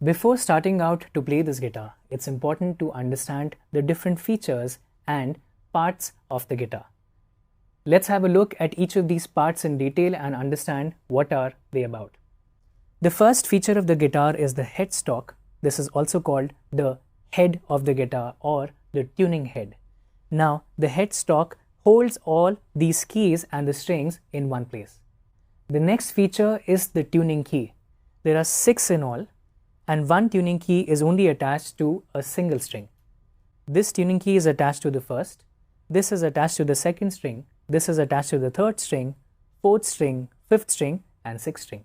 Before starting out to play this guitar, it's important to understand the different features and parts of the guitar. Let's have a look at each of these parts in detail and understand what are they about. The first feature of the guitar is the headstock. This is also called the head of the guitar or the tuning head. Now, the headstock holds all these keys and the strings in one place. The next feature is the tuning key. There are 6 in all, and one tuning key is only attached to a single string. This tuning key is attached to the first, this is attached to the second string, this is attached to the third string, fourth string, fifth string, and sixth string.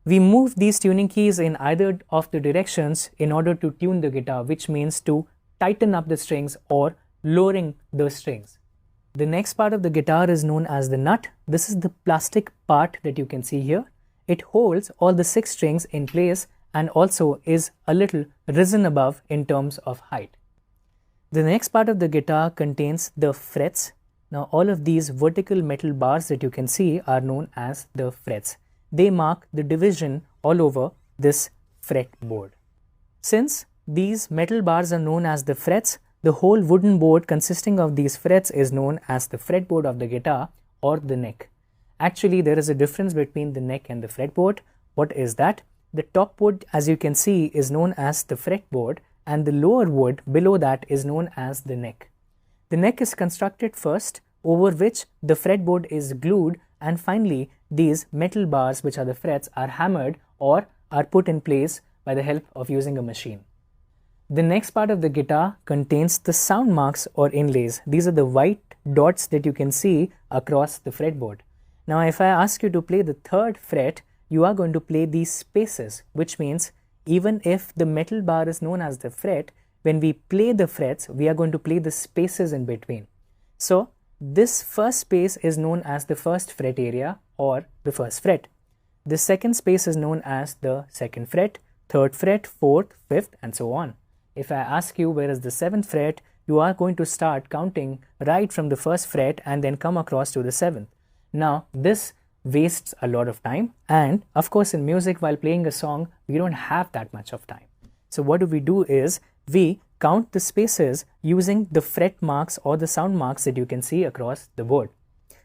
We move these tuning keys in either of the directions in order to tune the guitar, which means to tighten up the strings or lowering the strings. The next part of the guitar is known as the nut. This is the plastic part that you can see here. It holds all the 6 strings in place and also is a little risen above in terms of height. The next part of the guitar contains the frets. Now all of these vertical metal bars that you can see are known as the frets. They mark the division all over this fretboard. Since these metal bars are known as the frets, the whole wooden board consisting of these frets is known as the fretboard of the guitar or the neck. Actually, there is a difference between the neck and the fretboard. What is that? The top wood, as you can see, is known as the fretboard, and the lower wood below that is known as the neck. The neck is constructed first, over which the fretboard is glued, and finally these metal bars, which are the frets, are hammered or are put in place by the help of using a machine. The next part of the guitar contains the sound marks or inlays. These are the white dots that you can see across the fretboard. Now if I ask you to play the 3rd fret, you are going to play these spaces, which means even if the metal bar is known as the fret, when we play the frets, we are going to play the spaces in between. So this first space is known as the 1st fret area or the 1st fret. The second space is known as the 2nd fret, 3rd fret, 4th, 5th, and so on. If I ask you where is the 7th fret, you are going to start counting right from the 1st fret and then come across to the 7th. Now this wastes a lot of time, and of course in music, while playing a song, we don't have that much of time. So what do we do is we count the spaces using the fret marks or the sound marks that you can see across the board.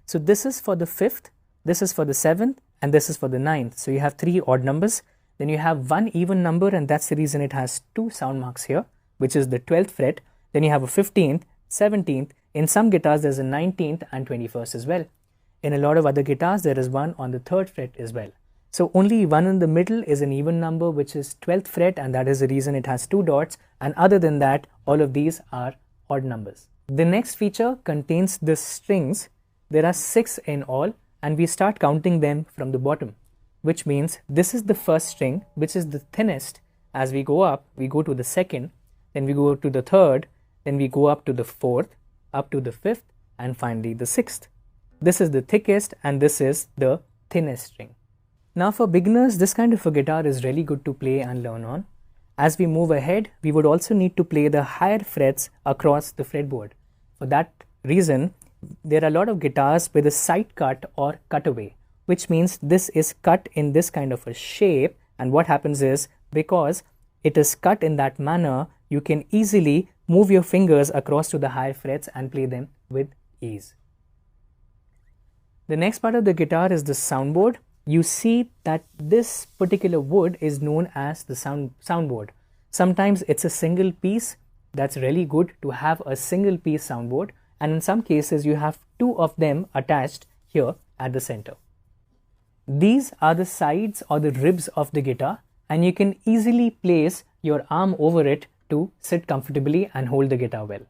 So this is for the 5th, this is for the 7th, and this is for the 9th. So you have 3 odd numbers. Then you have one even number, and that's the reason it has 2 sound marks here, which is the 12th fret. Then you have a 15th, 17th. In some guitars, there's a 19th and 21st as well. In a lot of other guitars, there is one on the 3rd fret as well. So only one in the middle is an even number, which is 12th fret, and that is the reason it has 2 dots. And other than that, all of these are odd numbers. The next feature contains the strings. There are 6 in all, and we start counting them from the bottom, which means this is the 1st string, which is the thinnest. As we go up, we go to the 2nd, then we go to the 3rd, then we go up to the 4th, up to the 5th, and finally the 6th. This is the thickest and this is the thinnest string. Now for beginners, this kind of a guitar is really good to play and learn on. As we move ahead, we would also need to play the higher frets across the fretboard. For that reason, there are a lot of guitars with a side cut or cutaway, which means this is cut in this kind of a shape, and what happens is, because it is cut in that manner, you can easily move your fingers across to the higher frets and play them with ease. The next part of the guitar is the soundboard. You see that this particular wood is known as the soundboard. Sometimes it's a single piece. That's really good to have a single piece soundboard, and in some cases you have 2 of them attached here at the center. These are the sides or the ribs of the guitar, and you can easily place your arm over it to sit comfortably and hold the guitar well.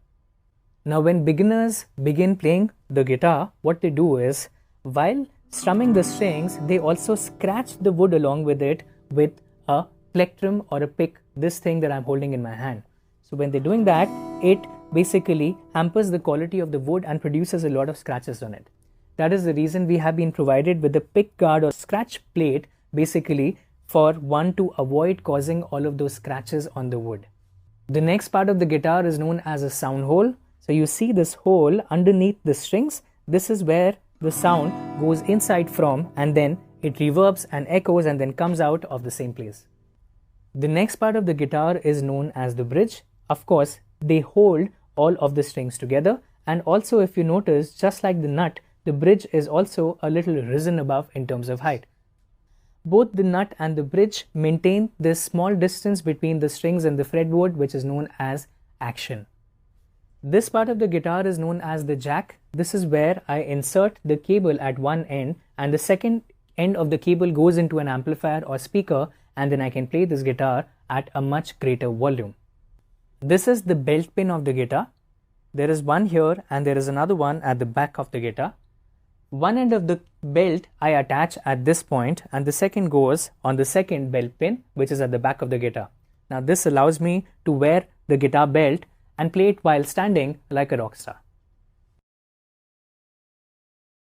Now when beginners begin playing the guitar, what they do is, while strumming the strings, they also scratch the wood along with it with a plectrum or a pick, this thing that I'm holding in my hand. So when they're doing that, it basically hampers the quality of the wood and produces a lot of scratches on it. That is the reason we have been provided with the pick guard or scratch plate, basically for one to avoid causing all of those scratches on the wood. The next part of the guitar is known as a sound hole. So you see this hole underneath the strings. This is where the sound goes inside from, and then it reverbs and echoes and then comes out of the same place. The next part of the guitar is known as the bridge. Of course, they hold all of the strings together, and also if you notice, just like the nut, the bridge is also a little risen above in terms of height. Both the nut and the bridge maintain this small distance between the strings and the fretboard, which is known as action. This part of the guitar is known as the jack. This is where I insert the cable at one end, and the second end of the cable goes into an amplifier or speaker, and then I can play this guitar at a much greater volume. This is the belt pin of the guitar. There is one here and there is another one at the back of the guitar. One end of the belt I attach at this point, and the second goes on the second belt pin, which is at the back of the guitar. Now this allows me to wear the guitar belt and play it while standing like a rock star.